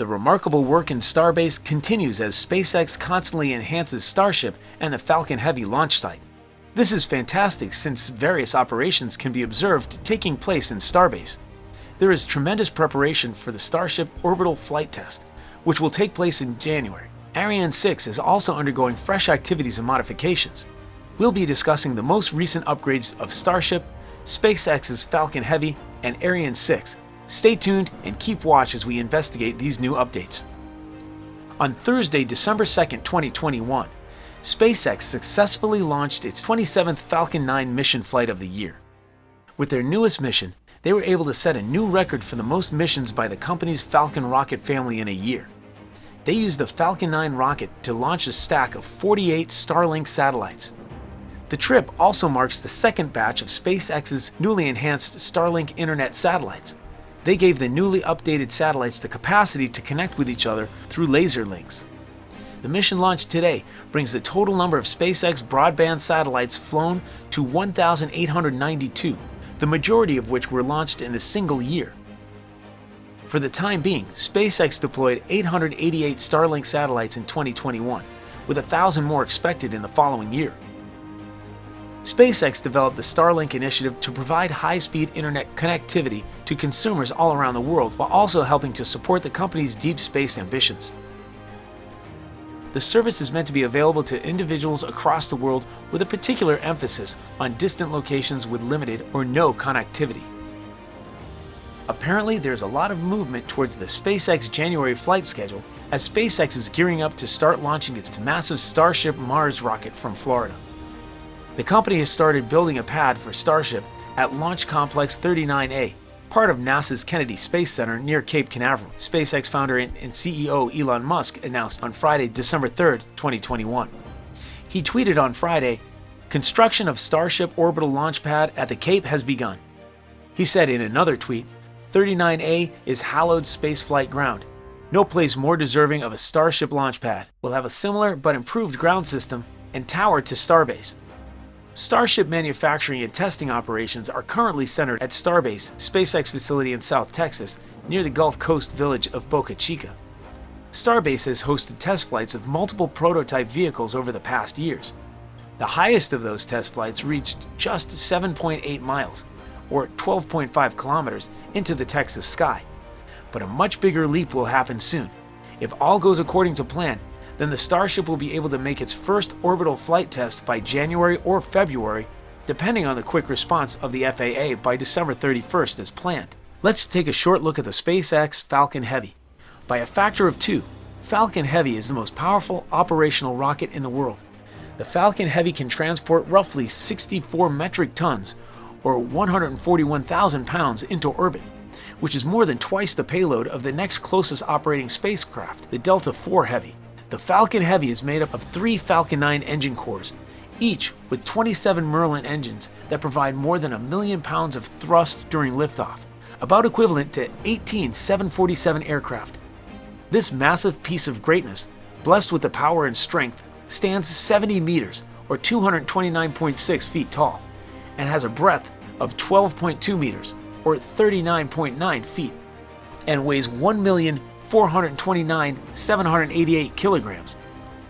The remarkable work in Starbase continues as SpaceX constantly enhances Starship and the Falcon Heavy launch site. This is fantastic since various operations can be observed taking place in Starbase. There is tremendous preparation for the Starship orbital flight test, which will take place in January. Ariane 6 is also undergoing fresh activities and modifications. We'll be discussing the most recent upgrades of Starship, SpaceX's Falcon Heavy, and Ariane 6. Stay tuned and keep watch as we investigate these new updates. On Thursday, December 2, 2021, SpaceX successfully launched its 27th Falcon 9 mission flight of the year. With their newest mission, they were able to set a new record for the most missions by the company's Falcon rocket family in a year. They used the Falcon 9 rocket to launch a stack of 48 Starlink satellites. The trip also marks the second batch of SpaceX's newly enhanced Starlink Internet satellites. They gave the newly updated satellites the capacity to connect with each other through laser links. The mission launched today brings the total number of SpaceX broadband satellites flown to 1,892, the majority of which were launched in a single year. For the time being, SpaceX deployed 888 Starlink satellites in 2021, with 1,000 more expected in the following year. SpaceX developed the Starlink initiative to provide high-speed internet connectivity to consumers all around the world while also helping to support the company's deep space ambitions. The service is meant to be available to individuals across the world with a particular emphasis on distant locations with limited or no connectivity. Apparently, there's a lot of movement towards the SpaceX January flight schedule as SpaceX is gearing up to start launching its massive Starship Mars rocket from Florida. The company has started building a pad for Starship at Launch Complex 39A, part of NASA's Kennedy Space Center near Cape Canaveral, SpaceX founder and CEO Elon Musk announced on Friday, December 3, 2021. He tweeted on Friday, "Construction of Starship orbital launch pad at the Cape has begun." He said in another tweet, 39A is hallowed spaceflight ground. No place more deserving of a Starship launch pad. We'll have a similar but improved ground system and tower to Starbase. Starship manufacturing and testing operations are currently centered at Starbase, SpaceX facility in South Texas, near the Gulf Coast village of Boca Chica. Starbase has hosted test flights of multiple prototype vehicles over the past years. The highest of those test flights reached just 7.8 miles, or 12.5 kilometers, into the Texas sky. But a much bigger leap will happen soon. If all goes according to plan, then the Starship will be able to make its first orbital flight test by January or February, depending on the quick response of the FAA by December 31st as planned. Let's take a short look at the SpaceX Falcon Heavy. By a factor of 2, Falcon Heavy is the most powerful operational rocket in the world. The Falcon Heavy can transport roughly 64 metric tons, or 141,000 pounds, into orbit, which is more than twice the payload of the next closest operating spacecraft, the Delta IV Heavy. The Falcon Heavy is made up of 3 Falcon 9 engine cores, each with 27 Merlin engines that provide more than 1 million pounds of thrust during liftoff, about equivalent to 18 747 aircraft. This massive piece of greatness, blessed with the power and strength, stands 70 meters, or 229.6 feet tall, and has a breadth of 12.2 meters, or 39.9 feet, and weighs 1,429,788 kilograms,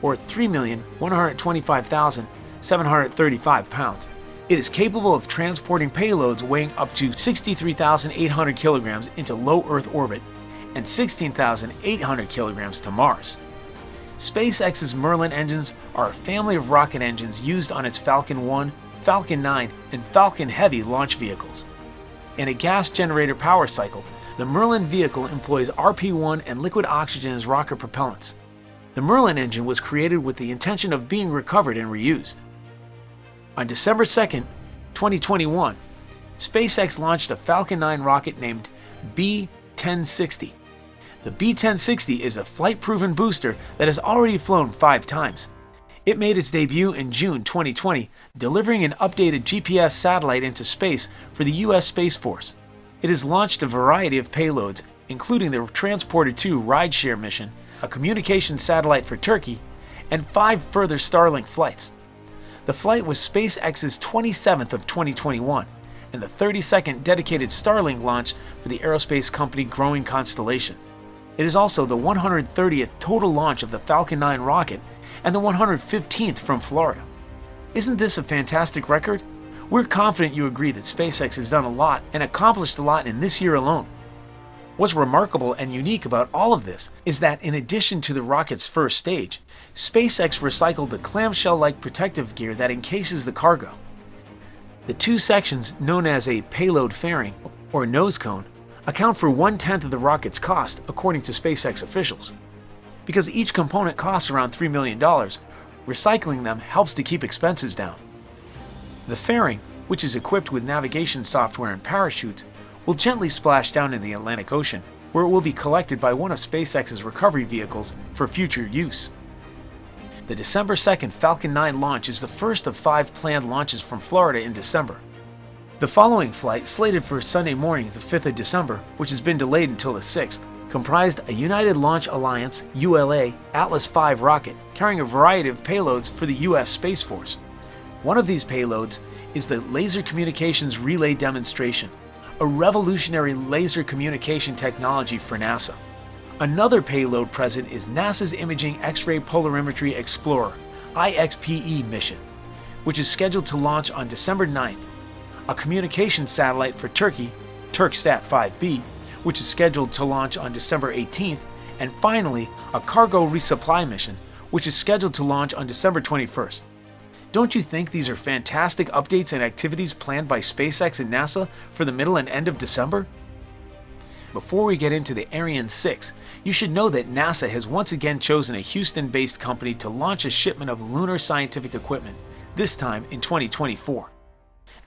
or 3,125,735 pounds. It is capable of transporting payloads weighing up to 63,800 kilograms into low Earth orbit and 16,800 kilograms to Mars. SpaceX's Merlin engines are a family of rocket engines used on its Falcon 1, Falcon 9, and Falcon Heavy launch vehicles. In a gas generator power cycle, the Merlin vehicle employs RP-1 and liquid oxygen as rocket propellants. The Merlin engine was created with the intention of being recovered and reused. On December 2, 2021, SpaceX launched a Falcon 9 rocket named B-1060. The B-1060 is a flight-proven booster that has already flown 5 times. It made its debut in June 2020, delivering an updated GPS satellite into space for the U.S. Space Force. It has launched a variety of payloads, including the Transporter-2 rideshare mission, a communication satellite for Turkey, and 5 further Starlink flights. The flight was SpaceX's 27th of 2021, and the 32nd dedicated Starlink launch for the aerospace company growing constellation. It is also the 130th total launch of the Falcon 9 rocket and the 115th from Florida. Isn't this a fantastic record? We're confident you agree that SpaceX has done a lot and accomplished a lot in this year alone. What's remarkable and unique about all of this is that in addition to the rocket's first stage, SpaceX recycled the clamshell-like protective gear that encases the cargo. The two sections, known as a payload fairing or nose cone, account for 1/10 of the rocket's cost, according to SpaceX officials. Because each component costs around $3 million, recycling them helps to keep expenses down. The fairing, which is equipped with navigation software and parachutes, will gently splash down in the Atlantic Ocean, where it will be collected by one of SpaceX's recovery vehicles for future use. The December 2nd Falcon 9 launch is the first of 5 planned launches from Florida in December. The following flight, slated for Sunday morning, the 5th of December, which has been delayed until the 6th, comprised a United Launch Alliance ULA Atlas V rocket carrying a variety of payloads for the U.S. Space Force. One of these payloads is the Laser Communications Relay Demonstration, a revolutionary laser communication technology for NASA. Another payload present is NASA's Imaging X-ray Polarimetry Explorer (IXPE) mission, which is scheduled to launch on December 9th, a communication satellite for Turkey, Turksat 5B, which is scheduled to launch on December 18th, and finally, a cargo resupply mission, which is scheduled to launch on December 21st. Don't you think these are fantastic updates and activities planned by SpaceX and NASA for the middle and end of December? Before we get into the Ariane 6, you should know that NASA has once again chosen a Houston-based company to launch a shipment of lunar scientific equipment, this time in 2024.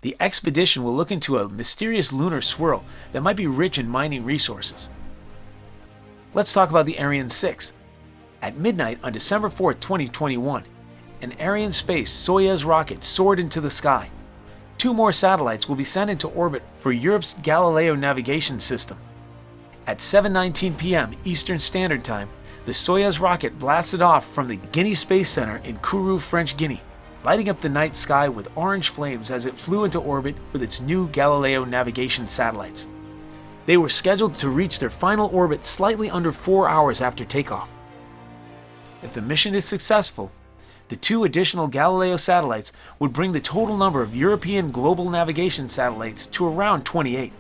The expedition will look into a mysterious lunar swirl that might be rich in mining resources. Let's talk about the Ariane 6. At midnight on December 4, 2021, an Arianespace Soyuz rocket soared into the sky. 2 more satellites will be sent into orbit for Europe's Galileo navigation system. At 7:19 p.m. Eastern Standard Time, the Soyuz rocket blasted off from the Guinea Space Center in Kourou, French Guinea, lighting up the night sky with orange flames as it flew into orbit with its new Galileo navigation satellites. They were scheduled to reach their final orbit slightly under 4 hours after takeoff. If the mission is successful, the 2 additional Galileo satellites would bring the total number of European global navigation satellites to around 28.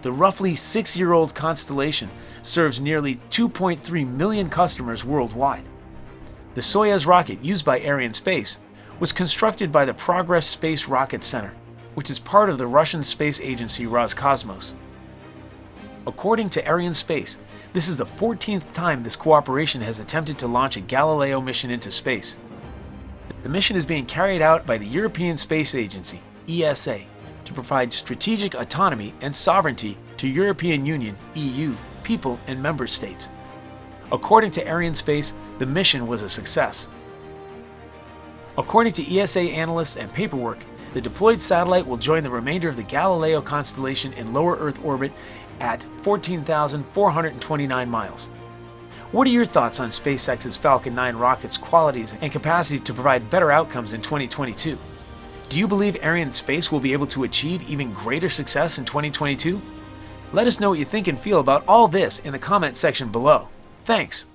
The roughly 6-year-old constellation serves nearly 2.3 million customers worldwide. The Soyuz rocket used by Arianespace was constructed by the Progress Space Rocket Center, which is part of the Russian space agency Roscosmos. According to Arianespace, this is the 14th time this cooperation has attempted to launch a Galileo mission into space. The mission is being carried out by the European Space Agency, ESA, to provide strategic autonomy and sovereignty to European Union, EU, people and member states. According to Arianespace, the mission was a success. According to ESA analysts and paperwork, the deployed satellite will join the remainder of the Galileo constellation in lower Earth orbit at 14,429 miles. What are your thoughts on SpaceX's Falcon 9 rocket's qualities and capacity to provide better outcomes in 2022? Do you believe Arianespace will be able to achieve even greater success in 2022? Let us know what you think and feel about all this in the comment section below. Thanks!